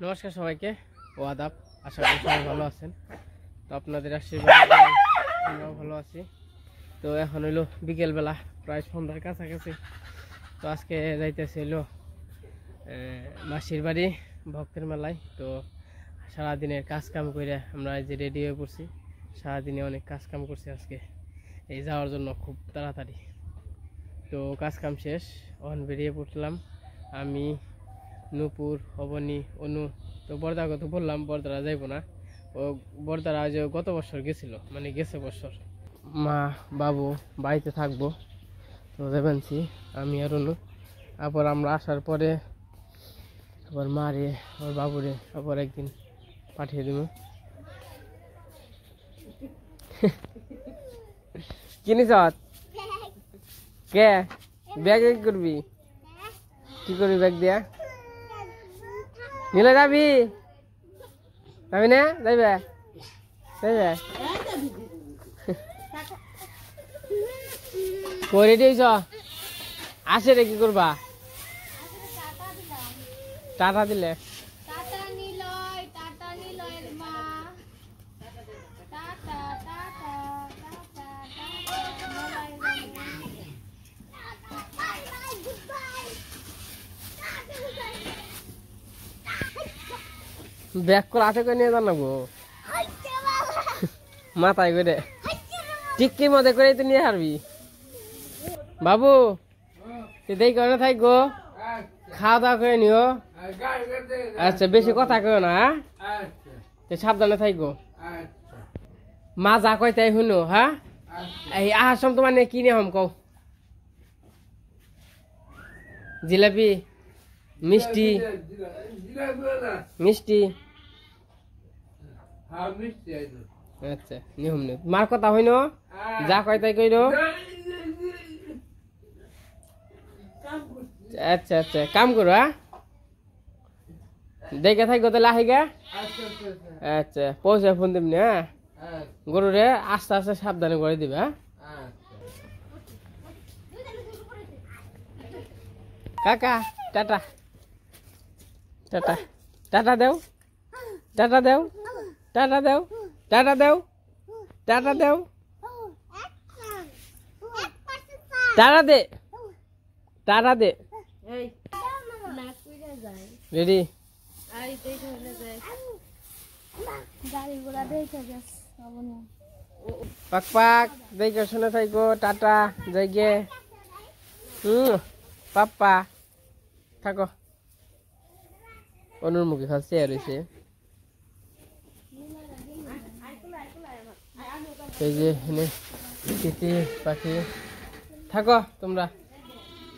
নমস্কার সবাইকে ও আদাব। আশা করি সবাই ভালো আছেন। তো আপনাদের আশীর্বাদে আমরাও ভালো আছি। তো এখন হইলো বিকেলবেলা, প্রায় সন্ধ্যার কাছাকাছি। তো আজকে যাইতেছি হইলো মাসির বাড়ি ভক্তের মেলায়। তো সারাদিনের কাজ কাম করে আমরা যে রেডি হয়ে পড়ছি। সারাদিনে অনেক কাজ কাম করছি আজকে এই যাওয়ার জন্য খুব তাড়াতাড়ি। তো কাজ কাম শেষ, ওখান বেরিয়ে পড়লাম আমি, নূপুর, অবনী, অনু। তো বর্দাকে তো বললাম বর্দারা যাইব না, ও বর্দারা যে গত বছর গেছিল, মানে গেছে বছর। মা বাবু বাড়িতে থাকবো, তো যাবেনছি আমি আর অনু। আবার আমরা আসার পরে আবার মারে আবার বাবুরে আবার একদিন পাঠিয়ে দেব। কিনিস কে ব্যাগ কি করবি? কি করবি ব্যাগ দিয়া? নিলে যাবি? যাবি না? যাইবে যাইবে করে দিয়েছ আসে রে, কি করবা? টাটা দিলে ব্যাগ করে হাতে করে নিয়ে জানাবো মাথায় করে টিক্কি মধ্যে করে তো নিয়ে হারবি। বাবু দেই কেন থাকবো, খাওয়া দাওয়া করে নিও। আচ্ছা বেশি কথা কেউ না, সাবধানে থাকবো। মা যা কয় তাই শুনো। হ্যাঁ এই আহার সম তোমার নিয়ে কিনে হম কও। জিলাপি, মিষ্টি মিষ্টি। আচ্ছা নিহম নে, মার কথা হইন, যা কয় তাই কইর। আচ্ছা আচ্ছা কাম করো। হ্যাঁ দেখে থাকবো তাহলে আহিগা। আচ্ছা পৌঁছে ফোন দিবনি। হ্যাঁ গরুরে আস্তে আস্তে সাবধানে করে দিবে। হ্যাঁ কাকা টাটা টাটা টাটা দেও, টাটা দেও, টাটা দেও, টাটা দেও, টাটা দেও, টাটা দে, টাটা দে। রেডি? পাক পাক দেখে শুনে থাকো। টাটা যাইগে। পাপ্পা থাকো। অনুর মুখে খাচ্ছে আর হয়েছে এই যে তিতি পাখি। থাকো তোমরা,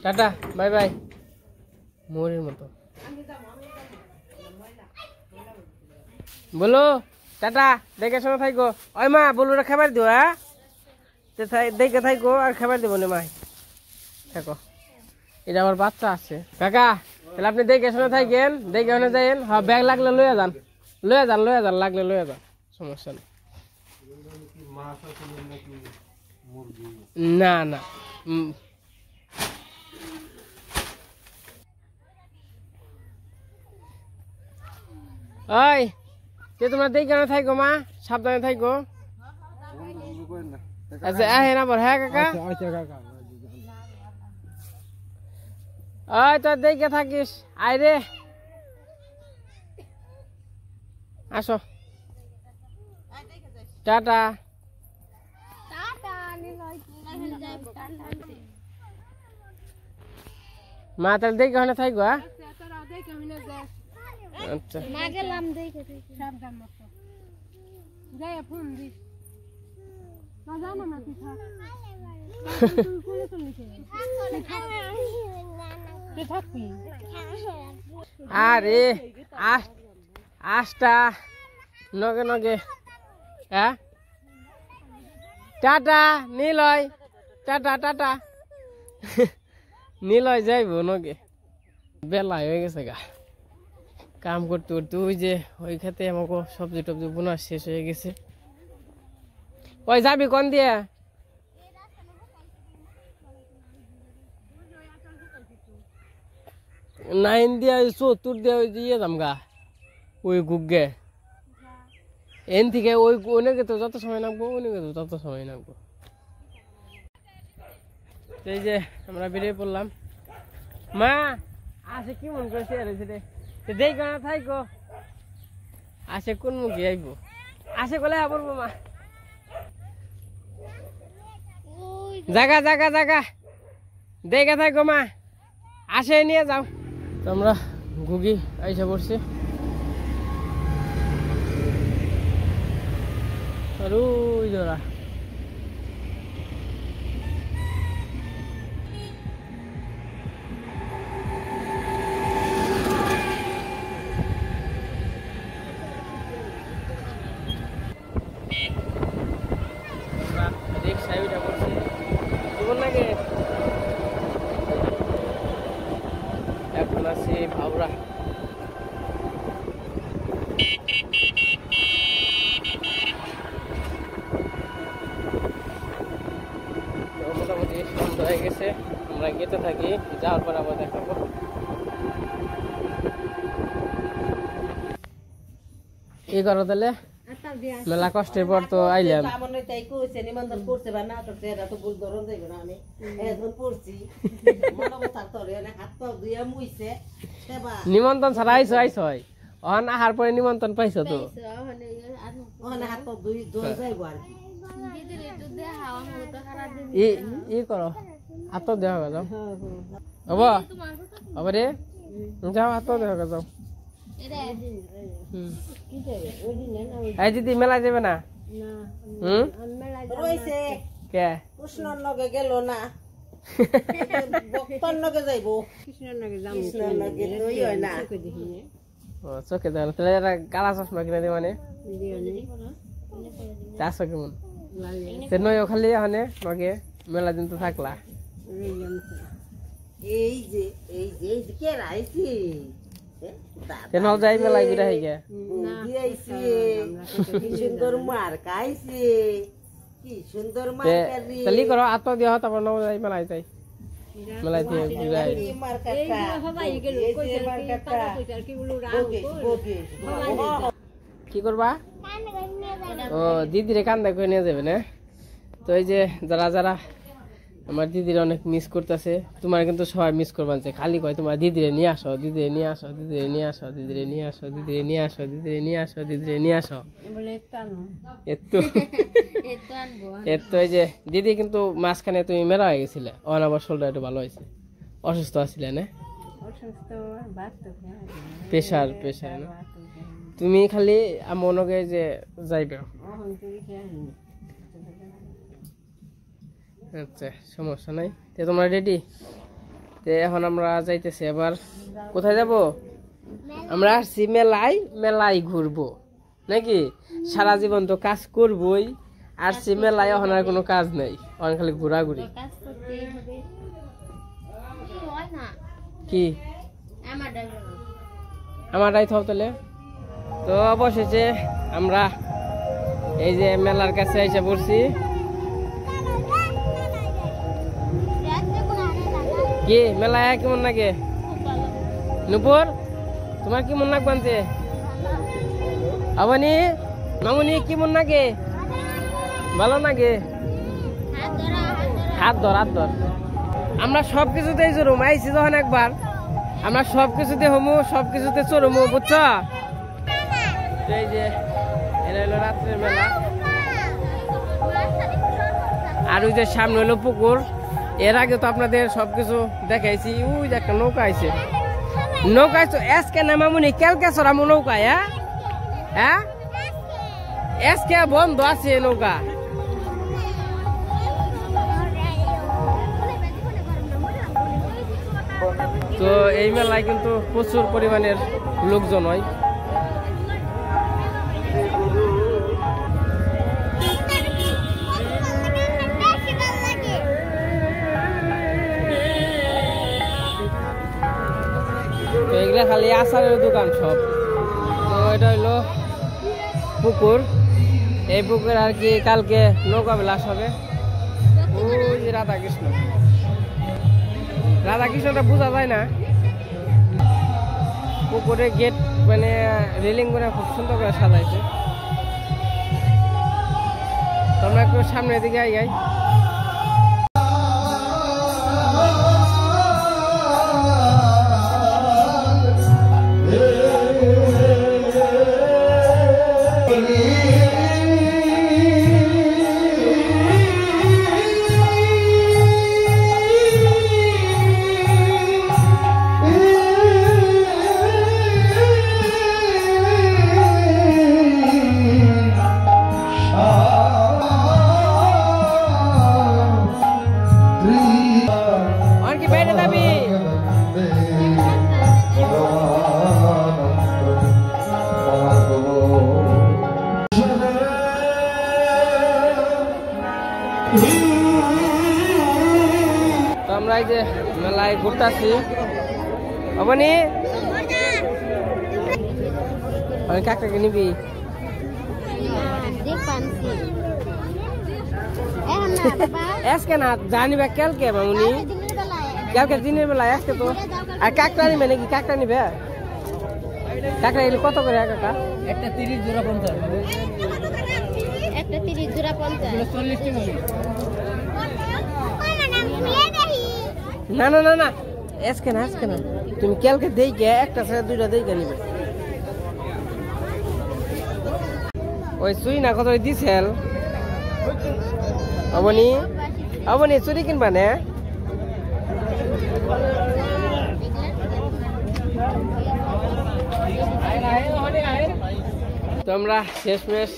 টাটা বাই বাই। মোরের মতো বলো টাটা, দেখে শোনা থাকো। ওই মা বলুরা খাবার দিও। হ্যাঁ দেখে থাকো আর খাবার দেবো না মাই। থাকো, এটা আমার বাচ্চা আছে। কাকা তাহলে আপনি দেখে শুনে থাকেন, দেখে শুনে যাইন। হ্যাঁ ব্যাগ লাগলে লইয়া যান, লইয়া যান, লইয়া যান, লাগলে লইয়া যান, সমস্যা নেই। না না ওই কে তোমরা দেখে না থাকো, মা সাবধানে থাকো। আচ্ছা আহেন আবার। হ্যাঁ কাকা ওই তোর দেখে থাকিস। আয় রে আসো। টাটা। মা তাহলে দেখে ওখানে থাকবো। আচ্ছা আরে আষ্টা নগে নগে। হ্যাঁ tata Niloy, tata tata. Niloy যাইব নগে, বেলা হয়ে গেছে গা। কাম করতে করতে ওই যে ওই খেতে আমাকে সবজি টবজি বোনা শেষ হয়ে গেছে। ওই যাবি কোন দিয়ে? নাইন দিয়া চতুর দিয়া ইয়ে যাম গা। ওই গুগে এন থেকে ওই অনেকে তো যত সময় নামবো অনেকে তো তত সময় নামবো। এই যে আমরা বেরিয়ে পড়লাম। মা আসে কি মন করে চেয়ার হয়েছে রে দেখ না থাইকো আসে কোন মুখে আইব আসে কলে বলবো মা জাগা জাগা জাগা দেখে থাকো মা আসে নিয়ে যাও। তো আমরা ঘুগি আইসা পড়ছি আর ওই ধরা এখন আছি ভাওরা। মোটামুটি সন্ধ্যা হয়ে গেছে, আমরা গেতে থাকি, যাওয়ার পর আবার দেখাবো। কি করো তাহলে? মেলা কষ্টের পর তো আইলাম। নিমন্ত্রণ ছাড়া আইসো আইসো অহন আহার পরে নিমন্ত্রণ পাইছো তো ই করো হাত দেওয়া যাও হব হব রে যাও হাত দেওয়া যাও। এই দিদি মেলা যাবে না? চোখে দেয় কালা চশমা কিনে দিয়ে মানে চারশো কেমন নয় খালি এখানে নগে মেলা দিন তো থাকলা। এই যে এই যে এই যে কে রাইছি কেন যাই মেলা বিরা হই গে কি সুন্দর মার খাইছে কি সুন্দর মার খালি তালি করো আত দিয়া তারপর নাও যাই মেলাই যাই মেলাই দিয়ে বিরাই মার কাকা সবাই গেল কই মার কাকা কি বলু কি করবা? ও দিদিরে কান্দা কই নিয়ে যাবে না? তো এই যে যারা যারা আমার দিদির অনেক মিস করতেছে, তোমার কিন্তু সবাই মিস করবা, খালি কয় তোমার দিদিরে নিয়ে আসো, দিদিরে নিয়ে আসো, দিদিরে নিয়ে আসো, দিদিরে নিয়ে আসো, দিদিরে নিয়ে আসো, দিদিরে নিয়ে আসো, দিদিরে নিয়ে আসো। এত এই যে দিদি কিন্তু মাঝখানে তুমি মেলা হয়ে গেছিলে, অনাবার শরীরটা একটু ভালো হয়েছে, অসুস্থ আছিলে না? প্রেশার প্রেশার না? তুমি খালি মনকে যে যাইবে। আচ্ছা সমস্যা নাই। তো তোমরা রেডি? তো এখন আমরা যাইতেছি এবার কোথায় যাব? আমরা আসছি মেলায়, মেলায় ঘুরবো নাকি? সারা জীবন তো কাজ করবই, আসছি মেলায়, এখন আর কোনো কাজ নাই, এখন খালি ঘোরাঘুরি। কি আমারটাই থাও তাহলে। তো অবশেষে আমরা এই যে মেলার কাছে এসে পড়ছি। কি মেলায় কেমন লাগে নুপুর? তোমার কি মন লাগ বানছে? আবানি মামুনি কি মন লাগে? ভালো লাগে? হাত ধর হাত ধর। আমরা সবকিছুতেই চড়ুম, আইসি যখন একবার আমরা সবকিছুতে হমু, সবকিছুতে চড়ুমু, বুঝছ? এই যে এটা হলো রাত্রের মেলা। আর ওই যে সামনে হলো পুকুর। এর আগে তো আপনাদের সবকিছু দেখাইছি। ওই যে একটা নৌকা আছে, নৌকায় তো এসকে না মামুনি কেলকে চড়ামু নৌকায়? হ্যাঁ হ্যাঁ এসকে বন্ধ আছে নৌকা। তো এই মেলায় কিন্তু প্রচুর পরিমাণের লোকজন হয়। তো এগুলা খালি আচারের দোকান সব। তো এটা হইলো পুকুর, এই পুকুর আর কি কালকে নৌকা বিলাস হবে। ওই যে রাধাকৃষ্ণ, রাধাকৃষ্ণটা বোঝা যায় না। পুকুরে গেট মানে রেলিং করে খুব সুন্দর করে সাজাইছে। তোমরা একটু সামনের দিকে আই। আর কি বাইরে যাবি? তো আমরা এই যে মেলায় ঘুরতেছি। অবনি কাকাকে নিবি? আজকে না জানিবা কালকে মামুনি, কালকে দিনের বেলা আজকে তো। আর কাকটা নিবে নাকি? কাকটা নিবে? কাকটা এগুলো কত করে কাকা? একটা 30 জোড়া 50। একটা 30 জোড়া 50 40 টাকা। না না না না আজকে না, আজকে না, তুমি কালকে দেখে একটা ছেড়ে দুইটা দেখে নিবে। ওই সুই না কত দিছেল? অবনি অবনি চুরি কিনবা না? তোমরা শেষমেশ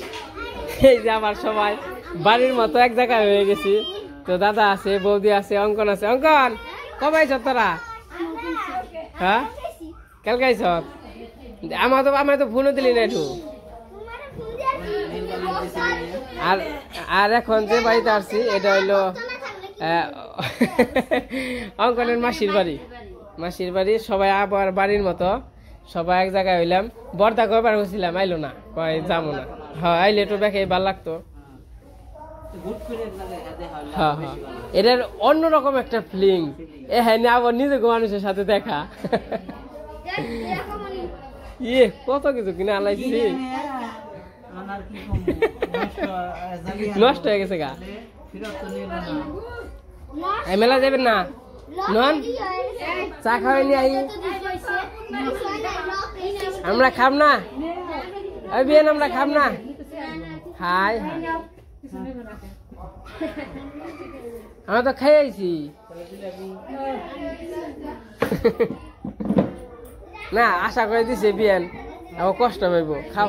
এই যে আবার সবাই বাড়ির মতো এক জায়গায় হয়ে গেছি। তো দাদা আছে, বৌদি আছে, অঙ্কন আছে। অঙ্কন কবে আইছ তোরা? হ্যাঁ কালকে আইছ? আমার তো ফোনও দিলি না একটু। আর আর এখন যে বাড়িতে আসছি এটা হইলো অঙ্কনের মাসির বাড়ি। মাসির বাড়ি সবাই আবার বাড়ির মতো সবাই এক জায়গায় হইলাম। বর্দা কয়বার হয়েছিলাম, আইলো না, কয় যাবো না। হ্যাঁ আইলে একটু দেখে ভালো লাগতো। হ্যাঁ হ্যাঁ এটার অন্যরকম একটা ফিলিং। হ্যাঁ আবার নিজে মানুষের সাথে দেখা। ইয়ে কত কিছু কিনে আলাইছি, নষ্ট হয়ে গেছে গা। মেলা যাবেন না? নন চা খাওয়াইনি আই আমরা খাম না? ওই বিয়েন আমরা খাম না? হাই আমরা তো খাই আইছি না, আশা করে দিছে বিয়েন আবার কষ্ট পাইব। খাও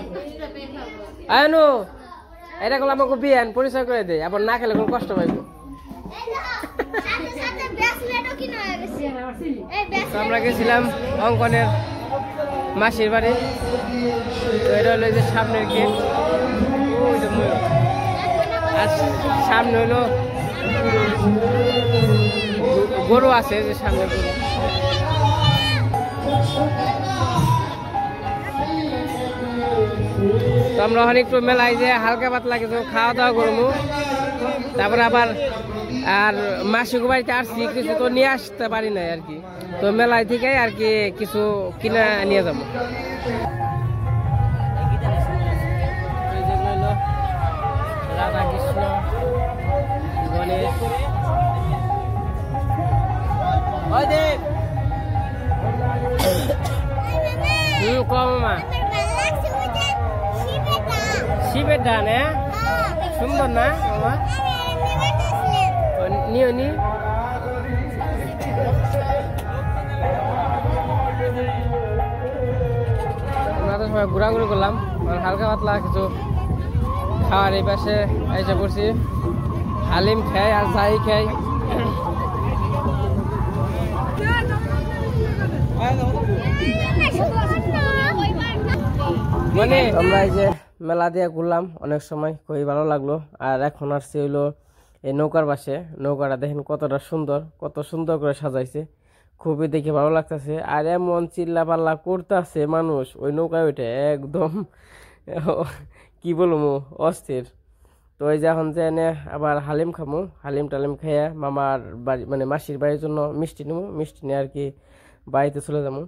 আয়নু এটা করলে আমাকে বিয়েন পরিচয় করে দেয়, আবার না খেলে কোনো কষ্ট পাইব। আমরা গেছিলাম অঙ্কনের মাসির বাড়ি। তো এটা হলো যে সামনের গেট, আর সামনে হলো গরু আছে, যে সামনে গরু। তো আমরা ওখানে একটু মেলায় যে হালকা পাতলা কিছু খাওয়া দাওয়া করবো, তারপরে আবার আর মাসিকে বাড়িতে আসছি, কিছু তো নিয়ে আসতে পারি নাই আর কি। তো মেলায় থেকে আর কি কিছু কিনে নিয়ে যাবো। রাধা কৃষ্ণ, গণেশ, কমা শিবের ধান। হ্যাঁ সুন্দর না মামা? নিও নি আমরা তো সবাই ঘোরাঘুরি করলাম, হালকা পাতলা কিছু খাওয়ার এই পাশে এসে পড়ছি। হালিম খাই আর যাই খাই। মানে আমরা এই যে মেলা দিয়ে ঘুরলাম অনেক সময়, খুবই ভালো লাগলো। আর এখন আসছে হইলো এই নৌকার পাশে। নৌকাটা দেখেন কতটা সুন্দর, কত সুন্দর করে সাজাইছে, খুবই দেখে ভালো লাগতেছে। আর এমন চিল্লা পাল্লা করতেছে মানুষ ওই নৌকায় ওইটা একদম কি বলবো অস্থির। তো এই যে এখন যে এনে আবার হালিম খামো, হালিম টালিম খেয়ে মামার বাড়ি মানে মাসির বাড়ির জন্য মিষ্টি নেবো, মিষ্টি নিয়ে আর কি বাড়িতে চলে যাবো।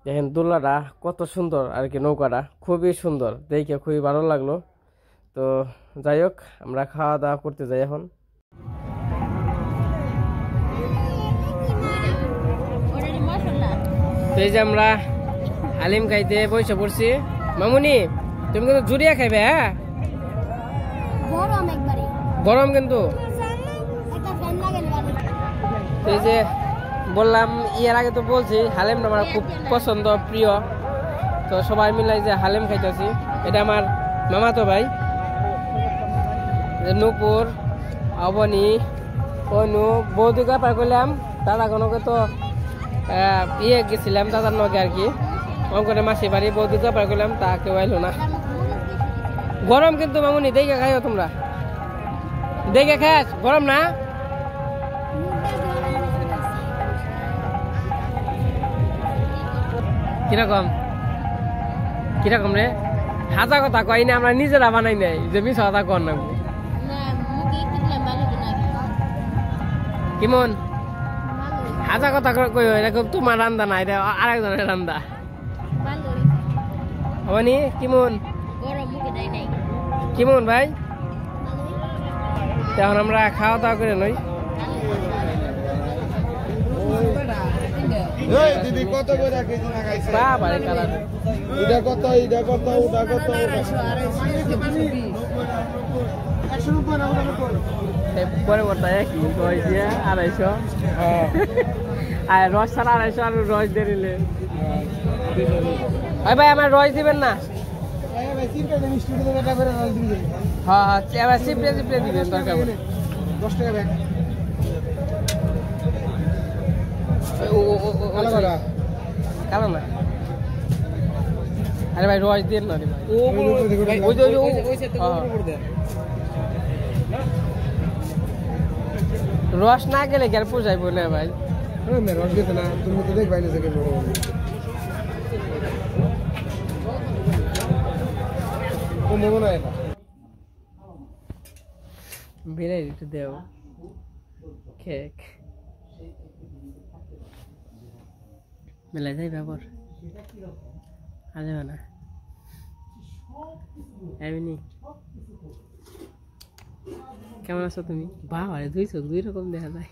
দেখেন দোলাটা কত সুন্দর আর কি, নৌকাটা খুবই সুন্দর, দেখে খুবই ভালো লাগলো। তো যাই হোক, আমরা খাওয়া দাওয়া করতে যাই এখন। তো এই যে আমরা হালিম খাইতে বসে পড়ছি। মামুনি তুমি কিন্তু জুড়িয়া খাইবে, হ্যাঁ গরম একবারে, গরম কিন্তু। একটা ফ্যান লাগালে ভালো। তো এই যে বললাম, এর আগে তো বলছি হালিমটা আমার খুব পছন্দ, প্রিয়। তো সবাই মিলে যে হালিম খাইতেছি, এটা আমার মামাতো ভাই নূপুর, অবনী, অনু, বৌদিকা পার করলাম। দাদা কোনোকে তো গেছিলাম দাদার নগে আর কি, অঙ্কনে মাসি বাড়ি, বৌদিকা পার করলাম, তা কেউ আইলো না। গরম কিন্তু মামুনি, দেখে খাইও তোমরা, দেখে খাস, গরম না? কিরকম কিরকম রে? হাজা কথা কই না, আমরা নিজেরা বানাই নাই, যে মিছা কথা কর না। কেমন হাজা কথা কই, এরকম তোমার রান্দা না, এটা আরেকজনের রান্দা। হবনি কেমন কেমন ভাই? এখন আমরা খাওয়া দাওয়া করে নই। দিদি কত করে কেজি না খাইছে? বাবা রে কালার, এটা কত, এটা কত, ওটা কত? পরে বর্তা একই রস দিয়ে 250, আর রস ছাড়া 250, আর রস দিয়ে নিলে। ভাই আমার রস দিবেন না? হ্যাঁ হ্যাঁ, এবার চিপড়ে চিপড়ে দিবেন, দরকার পড়ে। 10 টাকা ব্যাগ। কালো না, আরে ভাই রস দিয়ে না রে ভাই, ওই যে রস না গেলে কি আর পোষাইব না ভাই। রস গেছে না, তুমি তো দেখবাই না সেকেন্ড বড় নেবো না এটা। বেড়ে একটু দেও কেক মেলা যাই ব্যাপার আ যাবে না এমনি। কেমন আছো তুমি? বাবা রে, দুই চোখ দুই রকম দেখা যায়।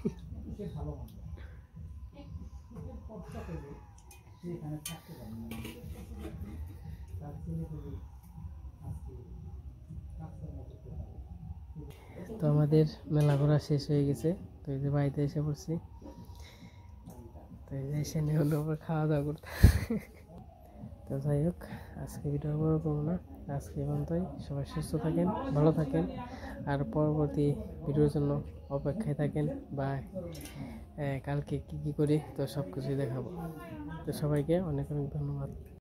তো আমাদের মেলা ঘোরা শেষ হয়ে গেছে। তো এই যে বাড়িতে এসে পড়ছি। তো এই যে এসে নিয়ে খাওয়া দাওয়া করতে। তো যাই হোক, আজকে ভিডিও বড় করবো না, আজকে পর্যন্তই। সবাই সুস্থ থাকেন, ভালো থাকেন, আর পরবর্তী ভিডিওর জন্য অপেক্ষায় থাকেন, বা কালকে কি করি তো সব কিছুই দেখাবো। তো সবাইকে অনেক অনেক ধন্যবাদ।